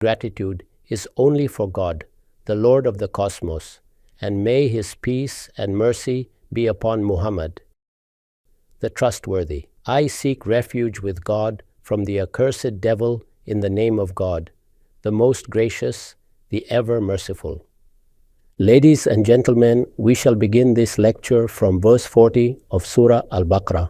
gratitude is only for God, the Lord of the cosmos, and may His peace and mercy be upon Muhammad, the trustworthy. I seek refuge with God from the accursed devil in the name of God, the most gracious, the ever merciful. Ladies and gentlemen, we shall begin this lecture from verse 40 of Surah Al Baqarah.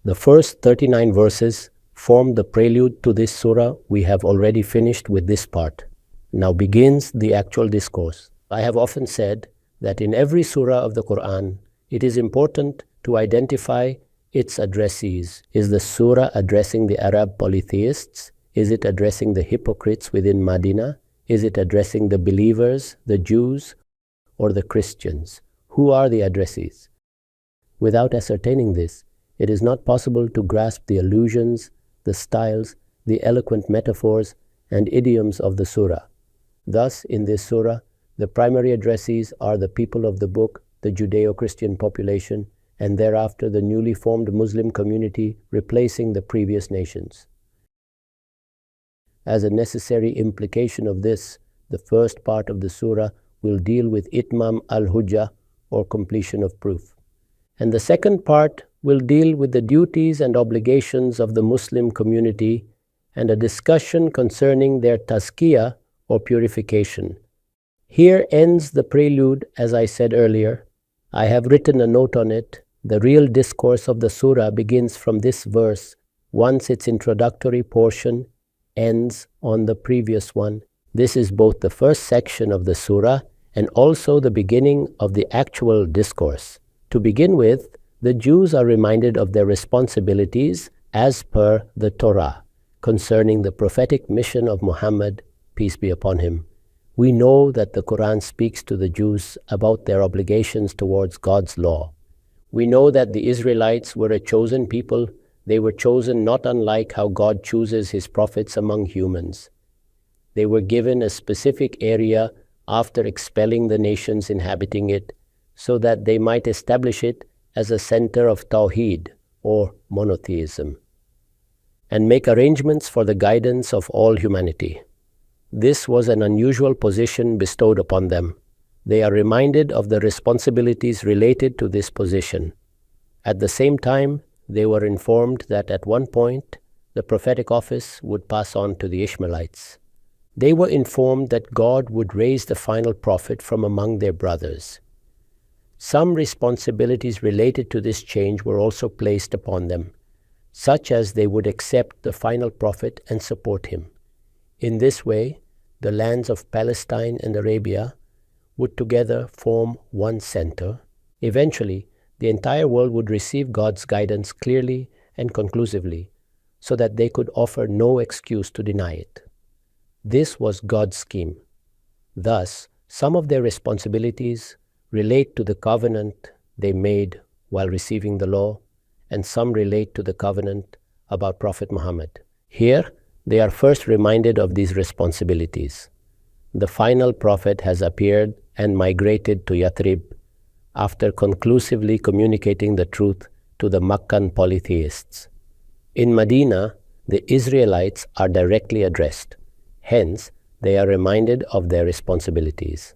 The first 39 verses form the prelude to this surah. We have already finished with this part. Now begins the actual discourse. I have often said that in every surah of the Quran, it is important to identify its addressees. Is the surah addressing the Arab polytheists? Is it addressing the hypocrites within Medina? Is it addressing the believers, the Jews, or the Christians? Who are the addressees? Without ascertaining this, it is not possible to grasp the allusions, the styles, the eloquent metaphors, and idioms of the surah. Thus, in this surah, the primary addressees are the people of the book, the Judeo-Christian population, and thereafter the newly formed Muslim community replacing the previous nations. As a necessary implication of this, the first part of the surah will deal with Itmam al-Hujjah, or completion of proof. And the second part will deal with the duties and obligations of the Muslim community and a discussion concerning their tazkiyah, or purification. Here ends the prelude, as I said earlier. I have written a note on it. The real discourse of the surah begins from this verse, once its introductory portion ends on the previous one. This is both the first section of the surah and also the beginning of the actual discourse. To begin with, the Jews are reminded of their responsibilities as per the Torah concerning the prophetic mission of Muhammad, peace be upon him. We know that the Quran speaks to the Jews about their obligations towards God's law. We know that the Israelites were a chosen people. They were chosen not unlike how God chooses His prophets among humans. They were given a specific area after expelling the nations inhabiting it, so that they might establish it as a center of Tawheed, or monotheism, and make arrangements for the guidance of all humanity. This was an unusual position bestowed upon them. They are reminded of the responsibilities related to this position. At the same time, they were informed that at one point, the prophetic office would pass on to the Ishmaelites. They were informed that God would raise the final prophet from among their brothers. Some responsibilities related to this change were also placed upon them, such as they would accept the final prophet and support him. In this way, the lands of Palestine and Arabia would together form one center. Eventually, the entire world would receive God's guidance clearly and conclusively, so that they could offer no excuse to deny it. This was God's scheme. Thus, some of their responsibilities relate to the covenant they made while receiving the law, and some relate to the covenant about Prophet Muhammad. Here, they are first reminded of these responsibilities. The final prophet has appeared and migrated to Yathrib after conclusively communicating the truth to the Meccan polytheists. In Medina, the Israelites are directly addressed. Hence, they are reminded of their responsibilities.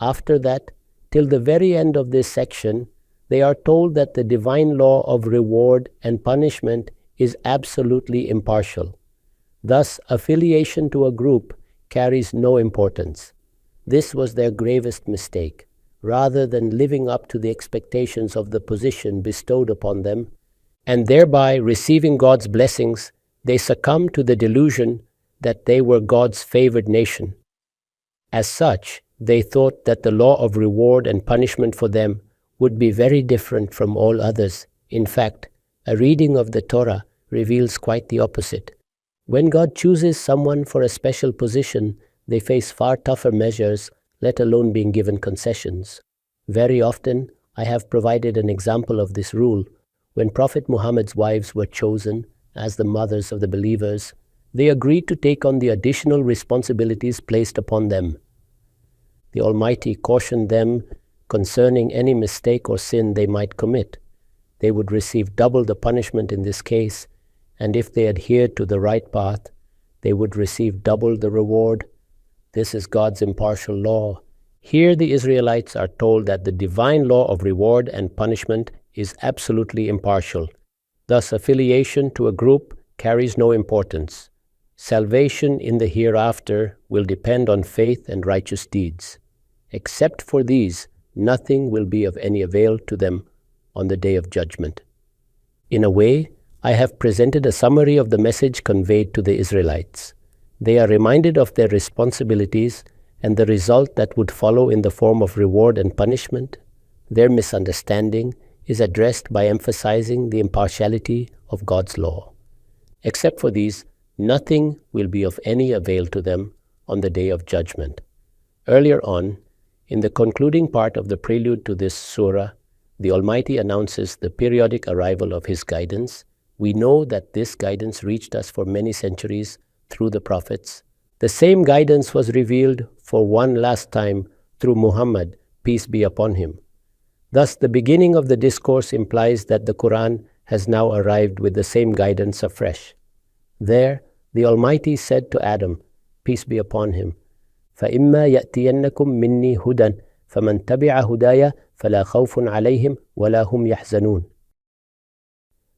After that, till the very end of this section, they are told that the divine law of reward and punishment is absolutely impartial. Thus, affiliation to a group carries no importance. This was their gravest mistake. Rather than living up to the expectations of the position bestowed upon them, and thereby receiving God's blessings, they succumbed to the delusion that they were God's favored nation. As such, they thought that the law of reward and punishment for them would be very different from all others. In fact, a reading of the Torah reveals quite the opposite. When God chooses someone for a special position, they face far tougher measures, let alone being given concessions. Very often, I have provided an example of this rule. When Prophet Muhammad's wives were chosen as the mothers of the believers, they agreed to take on the additional responsibilities placed upon them. The Almighty cautioned them concerning any mistake or sin they might commit. They would receive double the punishment in this case, and if they adhered to the right path, they would receive double the reward. This is God's impartial law. Here the Israelites are told that the divine law of reward and punishment is absolutely impartial. Thus, affiliation to a group carries no importance. Salvation in the hereafter will depend on faith and righteous deeds. Except for these, nothing will be of any avail to them on the day of judgment. In a way, I have presented a summary of the message conveyed to the Israelites. They are reminded of their responsibilities and the result that would follow in the form of reward and punishment. Their misunderstanding is addressed by emphasizing the impartiality of God's law. Except for these, nothing will be of any avail to them on the day of judgment. Earlier on, in the concluding part of the prelude to this surah, the Almighty announces the periodic arrival of His guidance. We know that this guidance reached us for many centuries through the prophets. The same guidance was revealed for one last time through Muhammad, peace be upon him. Thus, the beginning of the discourse implies that the Quran has now arrived with the same guidance afresh. There, the Almighty said to Adam, peace be upon him, فَإِمَّا يَأْتِيَنَّكُم مِّنِّي هُدًى فَمَن تَبِعَ هُدَايَ فَلَا خَوْفٌ عَلَيْهِمْ وَلَا هُمْ يَحْزَنُونَ.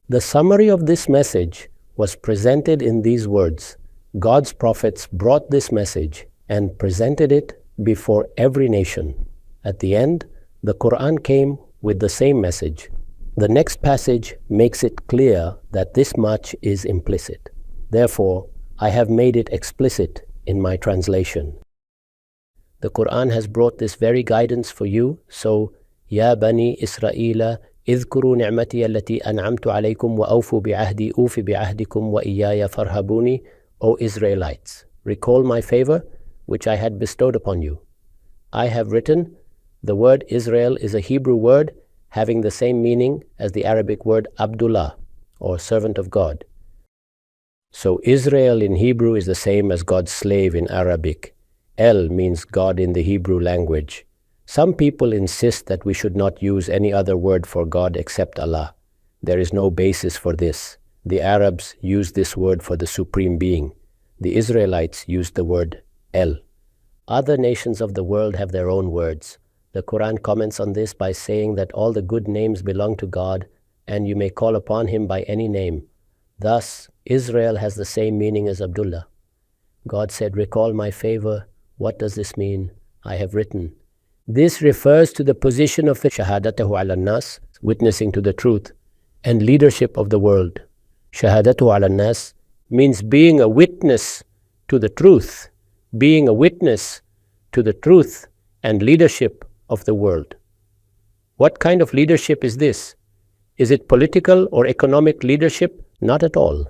The summary of this message was presented in these words. God's prophets brought this message and presented it before every nation. At the end, the Quran came with the same message. The next passage makes it clear that this much is implicit. Therefore, I have made it explicit in my translation. The Quran has brought this very guidance for you, so, Ya Bani Israila, اذكروا نعمتي التي أنعمت عليكم وأوفوا بعهدي أوف بعهدكم وإياي فارهبوني. O Israelites, recall my favor which I had bestowed upon you. I have written, the word Israel is a Hebrew word having the same meaning as the Arabic word Abdullah, or servant of God. So Israel in Hebrew is the same as God's slave in Arabic. El means God in the Hebrew language. Some people insist that we should not use any other word for God except Allah. There is no basis for this. The Arabs use this word for the Supreme Being. The Israelites used the word El. Other nations of the world have their own words. The Quran comments on this by saying that all the good names belong to God and you may call upon Him by any name. Thus, Israel has the same meaning as Abdullah. God said, recall my favor. What does this mean? I have written. This refers to the position of the shahadatahu ala nas, witnessing to the truth, and leadership of the world. Shahadatu ala nas means being a witness to the truth, being a witness to the truth and leadership of the world. What kind of leadership is this? Is it political or economic leadership? Not at all.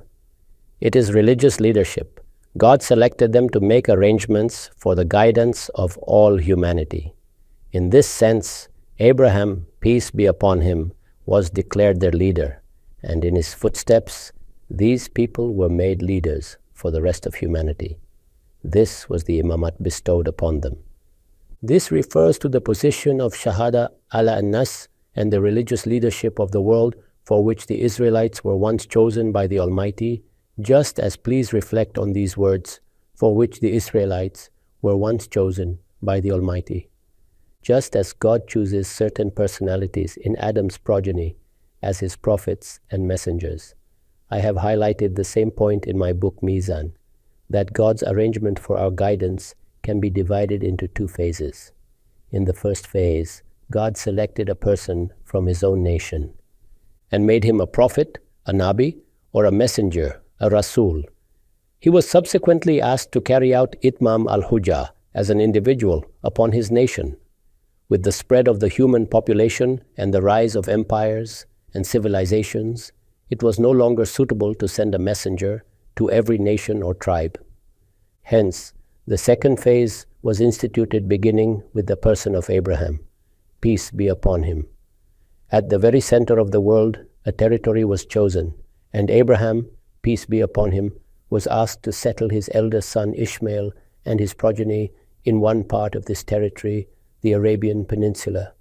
It is religious leadership. God selected them to make arrangements for the guidance of all humanity. In this sense, Abraham, peace be upon him, was declared their leader, and in his footsteps, these people were made leaders for the rest of humanity. This was the imamat bestowed upon them. This refers to the position of Shahada ala an-Nas and the religious leadership of the world for which the Israelites were once chosen by the Almighty, just as please reflect on these words, for which the Israelites were once chosen by the Almighty. Just as God chooses certain personalities in Adam's progeny as his prophets and messengers. I have highlighted the same point in my book Meezan, that God's arrangement for our guidance can be divided into two phases. In the first phase, God selected a person from his own nation and made him a prophet, a nabi, or a messenger, a rasul. He was subsequently asked to carry out itmam al-hujjah as an individual upon his nation. With the spread of the human population and the rise of empires and civilizations, it was no longer suitable to send a messenger to every nation or tribe. Hence, the second phase was instituted beginning with the person of Abraham, peace be upon him. At the very center of the world, a territory was chosen, and Abraham, peace be upon him, was asked to settle his eldest son Ishmael and his progeny in one part of this territory, the Arabian Peninsula,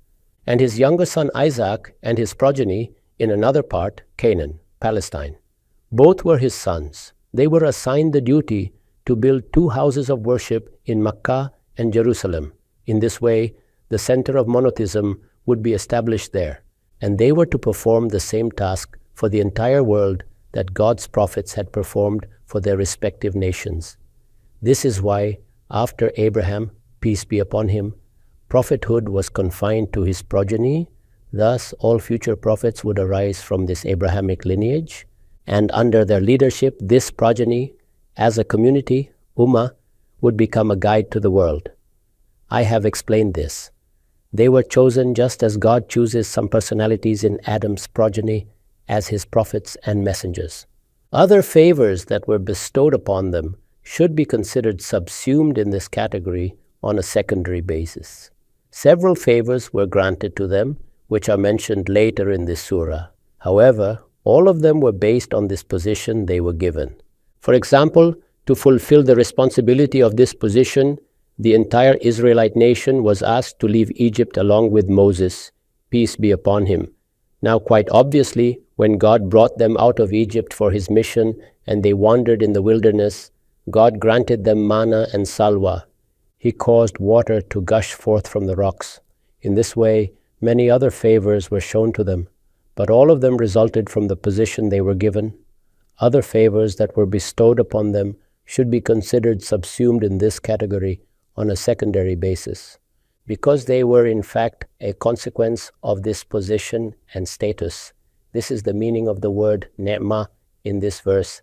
and his younger son Isaac and his progeny in another part, Canaan, Palestine. Both were his sons. They were assigned the duty to build two houses of worship in Mecca and Jerusalem. In this way, the center of monotheism would be established there, and they were to perform the same task for the entire world that God's prophets had performed for their respective nations. This is why, after Abraham, peace be upon him, prophethood was confined to his progeny. Thus, all future prophets would arise from this Abrahamic lineage, and under their leadership, this progeny, as a community, Ummah, would become a guide to the world. I have explained this. They were chosen just as God chooses some personalities in Adam's progeny as his prophets and messengers. Other favors that were bestowed upon them should be considered subsumed in this category on a secondary basis. Several favors were granted to them, which are mentioned later in this surah. However, all of them were based on this position they were given. For example, to fulfill the responsibility of this position, the entire Israelite nation was asked to leave Egypt along with Moses, peace be upon him. Now, quite obviously, when God brought them out of Egypt for his mission and they wandered in the wilderness, God granted them manna and salwa. He caused water to gush forth from the rocks. In this way, many other favors were shown to them, but all of them resulted from the position they were given. Other favors that were bestowed upon them should be considered subsumed in this category on a secondary basis, because they were in fact a consequence of this position and status. This is the meaning of the word ni'mah in this verse.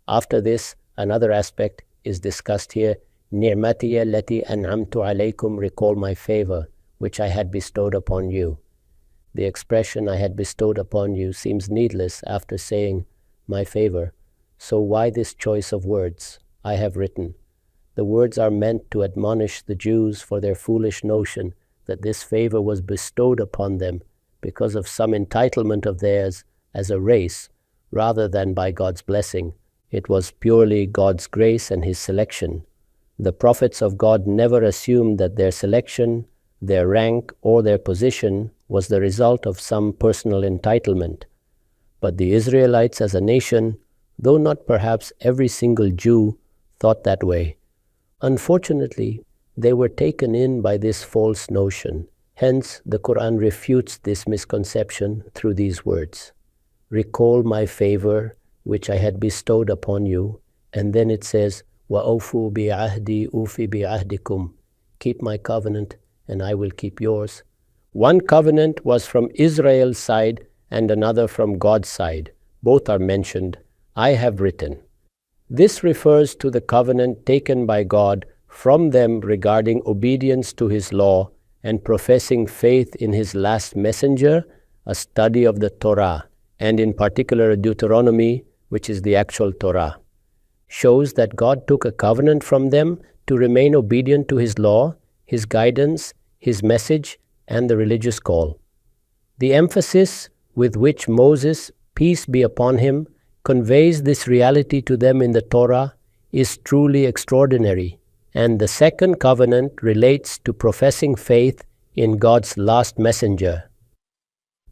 After this, another aspect is discussed here. Ni'mati allati an'amtu alaykum, recall my favor, which I had bestowed upon you. The expression I had bestowed upon you seems needless after saying my favor. So why this choice of words? I have written. The words are meant to admonish the Jews for their foolish notion that this favor was bestowed upon them because of some entitlement of theirs as a race, rather than by God's blessing. It was purely God's grace and his selection. The prophets of God never assumed that their selection, their rank, or their position was the result of some personal entitlement. But the Israelites as a nation, though not perhaps every single Jew, thought that way. Unfortunately, they were taken in by this false notion. Hence, the Quran refutes this misconception through these words. Recall my favor, which I had bestowed upon you. And then it says, وَأَوْفُوا بِعَهْدِي أُوفِ بِعَهْدِكُمْ. Keep my covenant, and I will keep yours. One covenant was from Israel's side and another from God's side. Both are mentioned. I have written. This refers to the covenant taken by God from them regarding obedience to his law and professing faith in his last messenger, a study of the Torah, and in particular Deuteronomy, which is the actual Torah, shows that God took a covenant from them to remain obedient to his law, his guidance, his message, and the religious call. The emphasis with which Moses, peace be upon him, conveys this reality to them in the Torah is truly extraordinary, and the second covenant relates to professing faith in God's last messenger.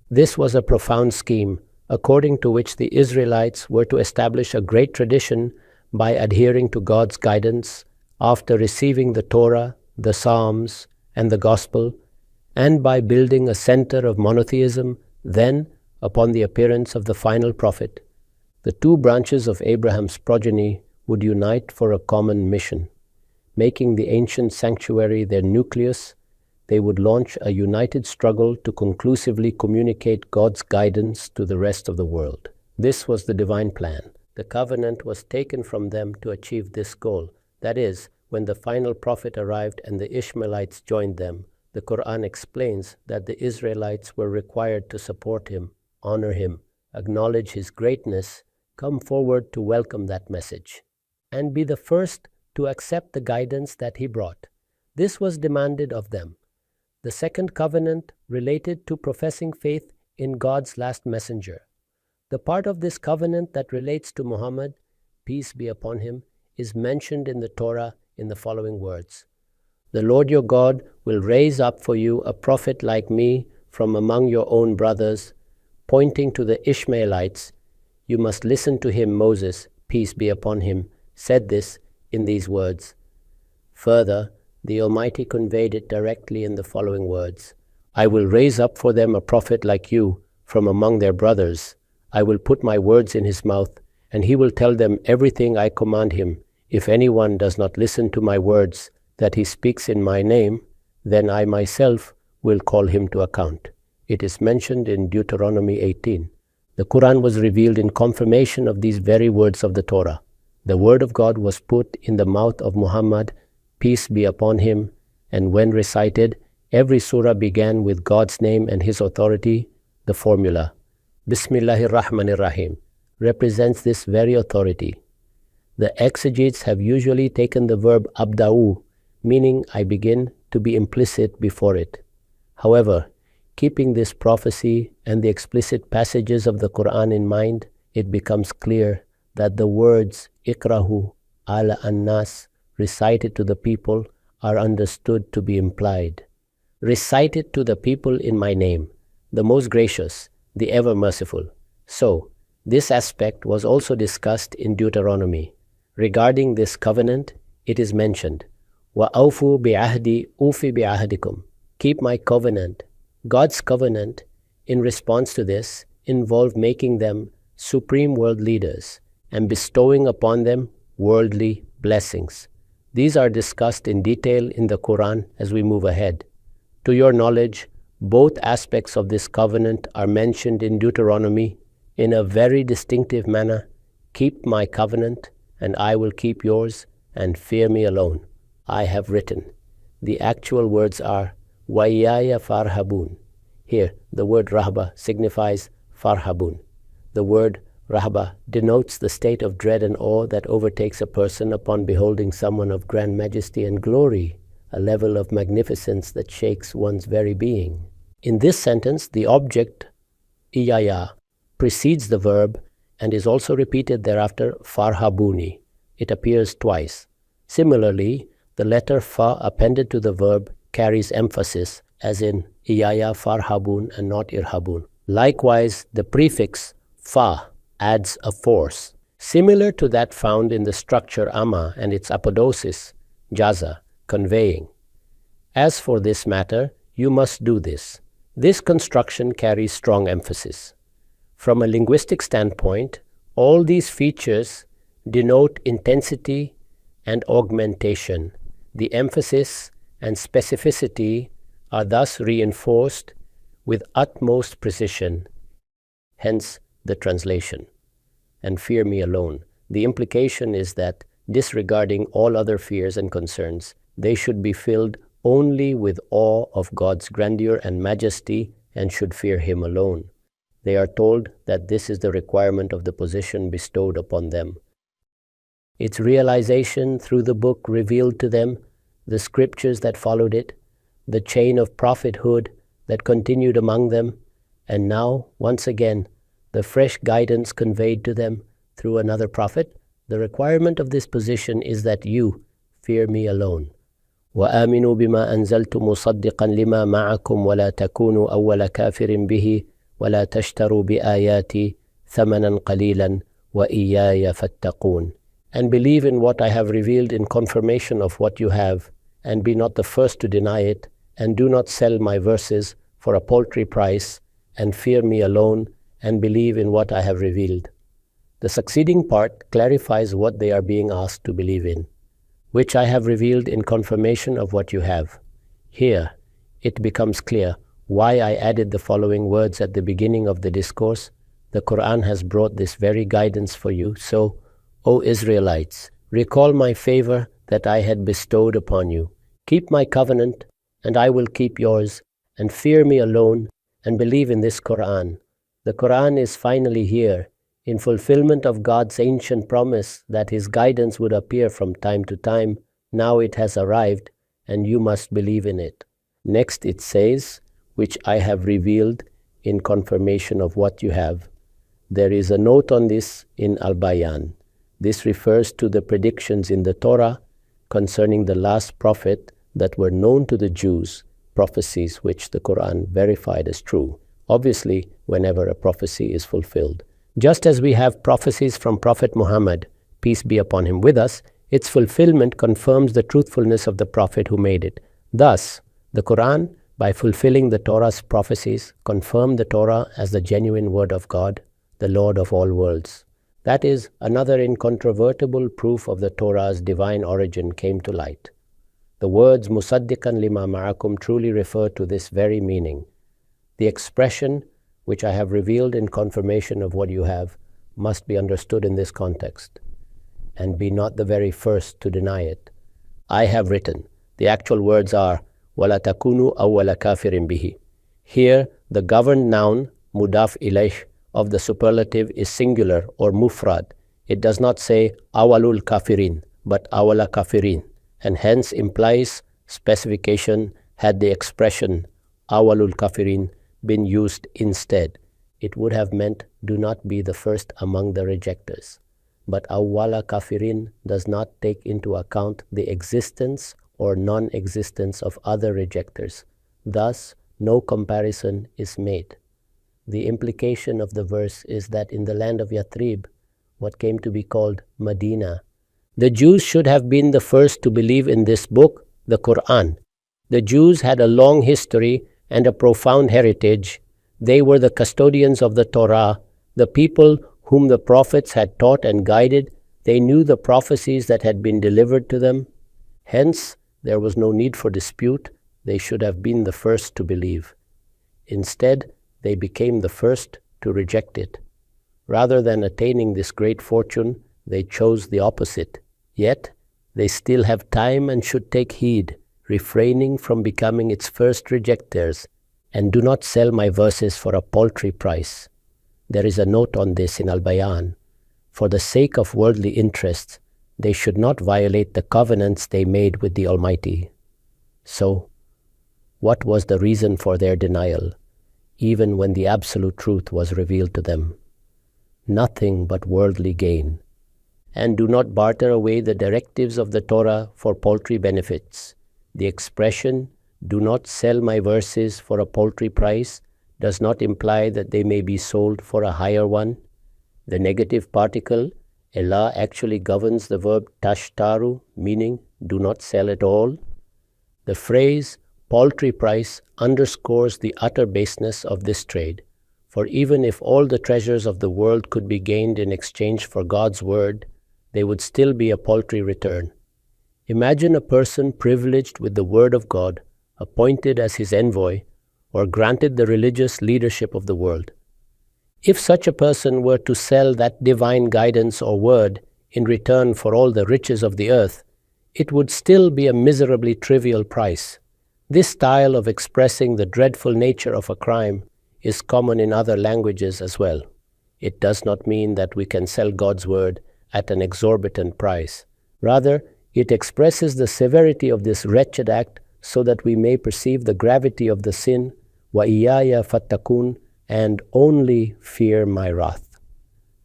This was a profound scheme, according to which the Israelites were to establish a great tradition by adhering to God's guidance after receiving the Torah, the Psalms, and the Gospel, and by building a center of monotheism, then, upon the appearance of the final prophet, the two branches of Abraham's progeny would unite for a common mission. Making the ancient sanctuary their nucleus, they would launch a united struggle to conclusively communicate God's guidance to the rest of the world. This was the divine plan. The covenant was taken from them to achieve this goal. That is, when the final prophet arrived and the Ishmaelites joined them, the Quran explains that the Israelites were required to support him, honor him, acknowledge his greatness, come forward to welcome that message, and be the first to accept the guidance that he brought. This was demanded of them. The second covenant related to professing faith in God's last messenger. The part of this covenant that relates to Muhammad, peace be upon him, is mentioned in the Torah in the following words. The Lord your God will raise up for you a prophet like me from among your own brothers, pointing to the Ishmaelites. You must listen to him. Moses, peace be upon him, said this in these words. Further, the Almighty conveyed it directly in the following words: I will raise up for them a prophet like you from among their brothers. I will put my words in his mouth, and he will tell them everything I command him. If anyone does not listen to my words that he speaks in my name, then I myself will call him to account. It is mentioned in Deuteronomy 18. The Quran was revealed in confirmation of these very words of the Torah. The word of God was put in the mouth of Muhammad, peace be upon him, and when recited, every surah began with God's name and his authority. The formula, Bismillahir Rahmanir Rahim, represents this very authority. The exegetes have usually taken the verb abda'u, meaning I begin, to be implicit before it. However, keeping this prophecy and the explicit passages of the Quran in mind, it becomes clear that the words ikrahu ala an-nas, recited to the people, are understood to be implied. Recited to the people in my name, the most gracious, the ever merciful. So, this aspect was also discussed in Deuteronomy. Regarding this covenant, it is mentioned, وَأَوْفُوا بِعَهْدِي أُوفِ بِعَهْدِكُمْ. Keep my covenant. God's covenant, in response to this, involved making them supreme world leaders and bestowing upon them worldly blessings. These are discussed in detail in the Quran as we move ahead. To your knowledge, both aspects of this covenant are mentioned in Deuteronomy in a very distinctive manner. Keep my covenant, and I will keep yours, and fear me alone. I have written. The actual words are وَإِيَّايَ فَارْهَبُونَ. Here, the word rahba signifies farhabun. The word rahba denotes the state of dread and awe that overtakes a person upon beholding someone of grand majesty and glory, a level of magnificence that shakes one's very being. In this sentence, the object, iyaya, precedes the verb and is also repeated thereafter, farhabuni. It appears twice. Similarly, the letter fa appended to the verb carries emphasis, as in iyaya farhabun and not irhabun. Likewise, the prefix fa adds a force, similar to that found in the structure amma and its apodosis, jaza, conveying. As for this matter, you must do this. This construction carries strong emphasis. From a linguistic standpoint, all these features denote intensity and augmentation. The emphasis and specificity are thus reinforced with utmost precision, hence the translation. And fear me alone. The implication is that, disregarding all other fears and concerns, they should be filled only with awe of God's grandeur and majesty and should fear Him alone. They are told that this is the requirement of the position bestowed upon them. Its realization through the book revealed to them, the scriptures that followed it, the chain of prophethood that continued among them, and now, once again, the fresh guidance conveyed to them through another prophet. The requirement of this position is that you fear me alone. وآمنوا بما أنزلت مصدقا لما معكم ولا تكونوا أول كافر به ولا تشتروا بآياتي ثمنا قليلا وإياي فاتقون. And believe in what I have revealed in confirmation of what you have, and be not the first to deny it, and do not sell my verses for a paltry price, and fear me alone, and believe in what I have revealed. The succeeding part clarifies what they are being asked to believe in, which I have revealed in confirmation of what you have. Here, it becomes clear why I added the following words at the beginning of the discourse. The Quran has brought this very guidance for you. So, O Israelites, recall my favor that I had bestowed upon you. Keep my covenant, and I will keep yours, and fear me alone, and believe in this Quran. The Quran is finally here, in fulfillment of God's ancient promise that His guidance would appear from time to time. Now it has arrived, and you must believe in it. Next it says, which I have revealed in confirmation of what you have. There is a note on this in Al-Bayan. This refers to the predictions in the Torah concerning the last prophet that were known to the Jews, prophecies which the Quran verified as true. Obviously, whenever a prophecy is fulfilled. Just as we have prophecies from Prophet Muhammad, peace be upon him, with us, Its fulfillment confirms the truthfulness of the Prophet who made it. Thus, the Quran, by fulfilling the Torah's prophecies, confirmed the Torah as the genuine word of God, the Lord of all worlds. That is, another incontrovertible proof of the Torah's divine origin came to light. The words Musaddiqan lima ma'akum truly refer to this very meaning. The expression, which I have revealed in confirmation of what you have, must be understood in this context, and be not the very first to deny it. I have written. The actual words are وَلَا تَكُونُوا أَوَّلَ كَافِرٍ بِهِ. Here, the governed noun, mudaf ilayh, of the superlative is singular or mufrad. It does not say awalul kafirin, but awala kafirin, and hence implies specification had the expression awalul kafirin been used instead. It would have meant do not be the first among the rejectors. But awala kafirin does not take into account the existence or non-existence of other rejectors. Thus, no comparison is made. The implication of the verse is that in the land of Yathrib, what came to be called Medina, the Jews should have been the first to believe in this book, the Quran. The Jews had a long history and a profound heritage. They were the custodians of the Torah, the people whom the prophets had taught and guided. They knew the prophecies that had been delivered to them. Hence, there was no need for dispute. They should have been the first to believe. Instead, they became the first to reject it. Rather than attaining this great fortune, they chose the opposite. Yet, they still have time and should take heed, refraining from becoming its first rejectors, and do not sell my verses for a paltry price. There is a note on this in Al-Bayan. For the sake of worldly interests, they should not violate the covenants they made with the Almighty. So, what was the reason for their denial, even when the absolute truth was revealed to them? Nothing but worldly gain. And do not barter away the directives of the Torah for paltry benefits. The expression, do not sell my verses for a paltry price, does not imply that they may be sold for a higher one. The negative particle, Allah, actually governs the verb tashtaru, meaning do not sell at all. The phrase paltry price underscores the utter baseness of this trade. For even if all the treasures of the world could be gained in exchange for God's word, they would still be a paltry return. Imagine a person privileged with the word of God, appointed as his envoy, or granted the religious leadership of the world. If such a person were to sell that divine guidance or word in return for all the riches of the earth, it would still be a miserably trivial price. This style of expressing the dreadful nature of a crime is common in other languages as well. It does not mean that we can sell God's word at an exorbitant price. Rather, it expresses the severity of this wretched act so that we may perceive the gravity of the sin, wa iyaya fattakun, and only fear my wrath.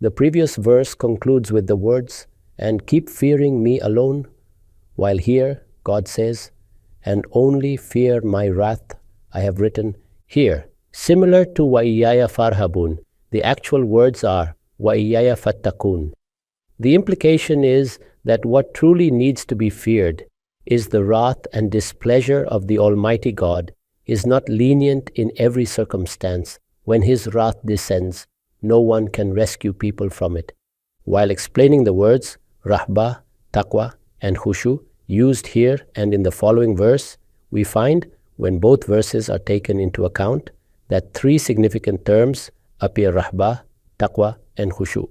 The previous verse concludes with the words, and keep fearing me alone, while here God says, and only fear my wrath. I have written here, similar to wa iyaya farhabun, the actual words are wa iyaya fattakun. The implication is that what truly needs to be feared is the wrath and displeasure of the Almighty God is not lenient in every circumstance. When His wrath descends, no one can rescue people from it. While explaining the words rahba, taqwa, and khushu used here and in the following verse, we find, when both verses are taken into account, that three significant terms appear: rahba, taqwa, and khushu.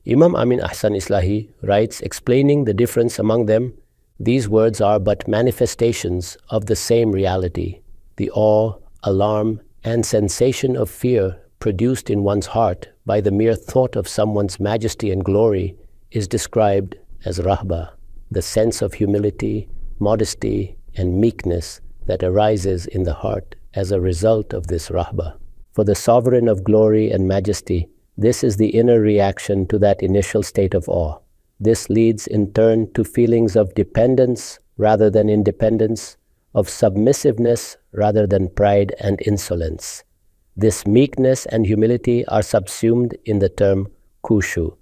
Imam Amin Ahsan Islahi writes, explaining the difference among them, these words are but manifestations of the same reality. The awe, alarm, and sensation of fear produced in one's heart by the mere thought of someone's majesty and glory is described as rahba, the sense of humility, modesty, and meekness that arises in the heart as a result of this rahba. For the sovereign of glory and majesty, this is the inner reaction to that initial state of awe. This leads in turn to feelings of dependence rather than independence, of submissiveness rather than pride and insolence. This meekness and humility are subsumed in the term khushu.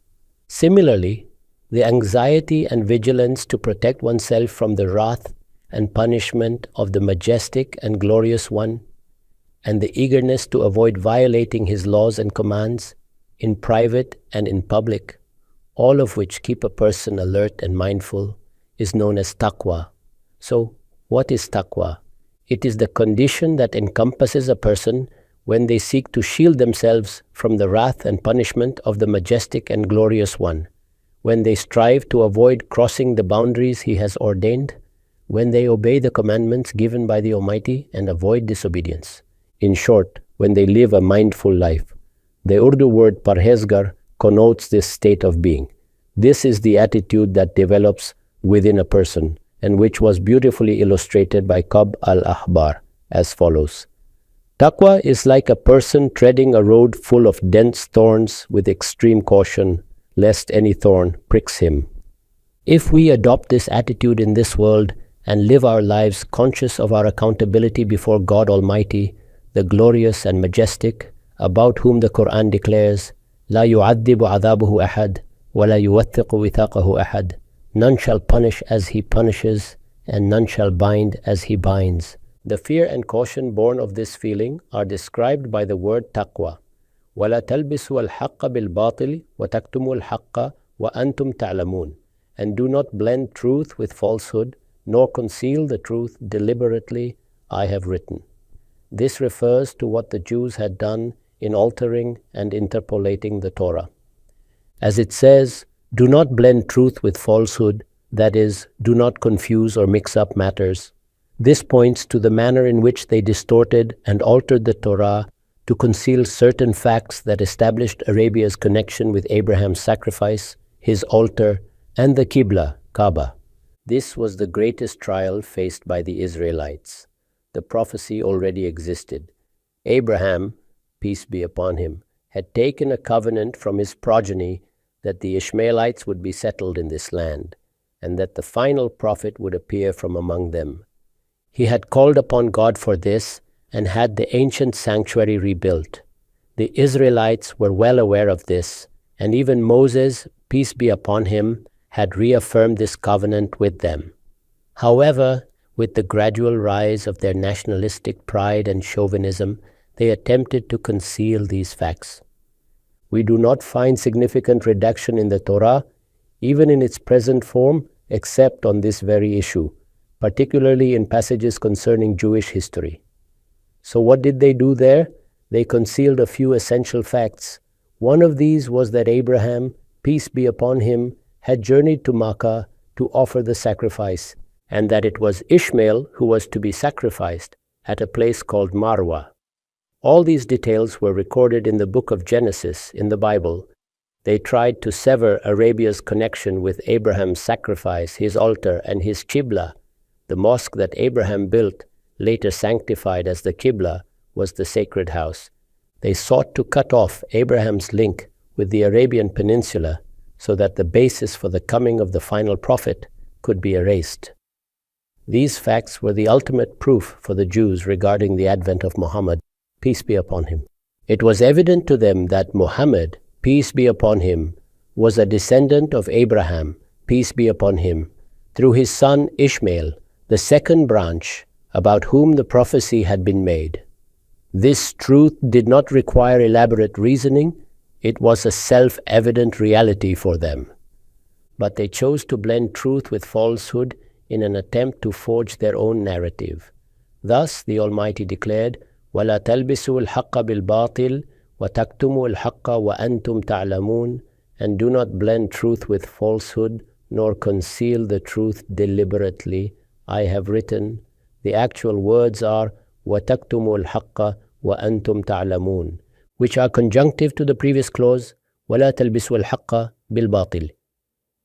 Similarly, the anxiety and vigilance to protect oneself from the wrath and punishment of the majestic and glorious one, and the eagerness to avoid violating his laws and commands in private and in public, all of which keep a person alert and mindful, is known as taqwa. So, what is taqwa? It is the condition that encompasses a person when they seek to shield themselves from the wrath and punishment of the majestic and glorious one, when they strive to avoid crossing the boundaries he has ordained, when they obey the commandments given by the Almighty and avoid disobedience. In short, when they live a mindful life. The Urdu word parhezgar connotes this state of being. This is the attitude that develops within a person, and which was beautifully illustrated by Kab al-Ahbar as follows. Taqwa is like a person treading a road full of dense thorns with extreme caution, lest any thorn pricks him. If we adopt this attitude in this world and live our lives conscious of our accountability before God Almighty, the glorious and majestic, about whom the Quran declares, لا يعذب عذابه أحد ولا يوثق وثاقه أحد. None shall punish as he punishes, and none shall bind as he binds. The fear and caution born of this feeling are described by the word taqwa. وَلَا تَلْبِسُوا الْحَقَّ بِالْبَاطِلِ وَتَكْتُمُوا الْحَقَّ وَأَنْتُمْ تَعْلَمُونَ. And do not blend truth with falsehood, nor conceal the truth deliberately, I have written. This refers to what the Jews had done in altering and interpolating the Torah. As it says, do not blend truth with falsehood, that is, do not confuse or mix up matters. This points to the manner in which they distorted and altered the Torah to conceal certain facts that established Arabia's connection with Abraham's sacrifice, his altar, and the Qibla, Kaaba. This was the greatest trial faced by the Israelites. The prophecy already existed. Abraham, peace be upon him, had taken a covenant from his progeny that the Ishmaelites would be settled in this land, and that the final prophet would appear from among them. He had called upon God for this and had the ancient sanctuary rebuilt. The Israelites were well aware of this, and even Moses, peace be upon him, had reaffirmed this covenant with them. However, with the gradual rise of their nationalistic pride and chauvinism, they attempted to conceal these facts. We do not find significant redaction in the Torah, even in its present form, except on this very issue, particularly in passages concerning Jewish history. So what did they do there? They concealed a few essential facts. One of these was that Abraham, peace be upon him, had journeyed to Makkah to offer the sacrifice, and that it was Ishmael who was to be sacrificed at a place called Marwa. All these details were recorded in the book of Genesis in the Bible. They tried to sever Arabia's connection with Abraham's sacrifice, his altar, and his Qibla. The mosque that Abraham built, later sanctified as the Qibla, was the sacred house. They sought to cut off Abraham's link with the Arabian Peninsula so that the basis for the coming of the final prophet could be erased. These facts were the ultimate proof for the Jews regarding the advent of Muhammad, peace be upon him. It was evident to them that Muhammad, peace be upon him, was a descendant of Abraham, peace be upon him, through his son Ishmael, the second branch, about whom the prophecy had been made. This truth did not require elaborate reasoning. It was a self-evident reality for them. But they chose to blend truth with falsehood in an attempt to forge their own narrative. Thus, the Almighty declared, وَلَا تَلْبِسُوا الْحَقَّ بِالْبَاطِلِ وَتَكْتُمُوا الْحَقَّ وَأَنْتُمْ تَعْلَمُونَ. And do not blend truth with falsehood, nor conceal the truth deliberately. I have written. The actual words are وَتَكْتُمُوا الْحَقَّ وَأَنْتُمْ تَعْلَمُونَ, which are conjunctive to the previous clause وَلَا تَلْبِسُوا الْحَقَّ بِالْبَاطِلِ.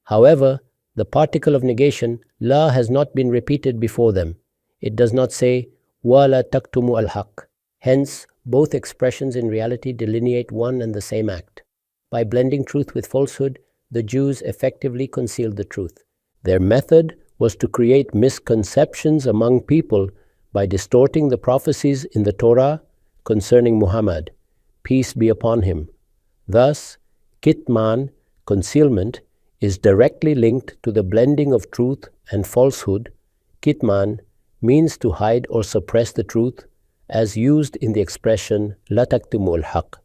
However, the particle of negation, la, has not been repeated before them. It does not say وَلَا تَكْتُمُوا الْحَقَّ. Hence, both expressions in reality delineate one and the same act. By blending truth with falsehood, the Jews effectively concealed the truth. Their method was to create misconceptions among people by distorting the prophecies in the Torah concerning Muhammad, peace be upon him. Thus, kitman, concealment, is directly linked to the blending of truth and falsehood. Kitman means to hide or suppress the truth, as used in the expression la taktumul haq.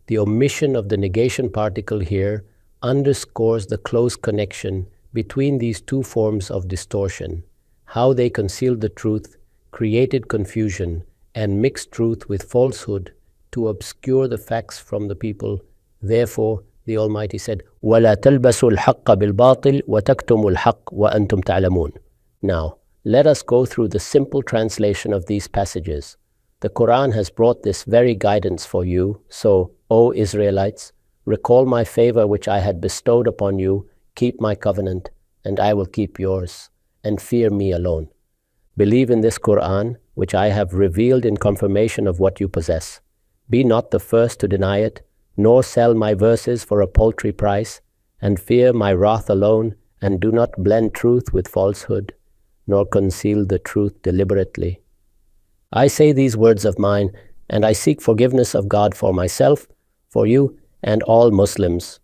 The omission of the negation particle here underscores the close connection between these two forms of distortion, how they concealed the truth, created confusion, and mixed truth with falsehood to obscure the facts from the people. Therefore, the Almighty said, وَلَا تَلْبَسُوا الْحَقَّ بِالْبَاطِلِ وَتَكْتُمُوا الْحَقَّ وَأَنْتُمْ تَعْلَمُونَ. Now, let us go through the simple translation of these passages. The Quran has brought this very guidance for you. So, O Israelites, recall my favor which I had bestowed upon you, keep my covenant, and I will keep yours, and fear me alone. Believe in this Quran, which I have revealed in confirmation of what you possess. Be not the first to deny it, nor sell my verses for a paltry price, and fear my wrath alone, and do not blend truth with falsehood, nor conceal the truth deliberately. I say these words of mine, and I seek forgiveness of God for myself, for you, and all Muslims.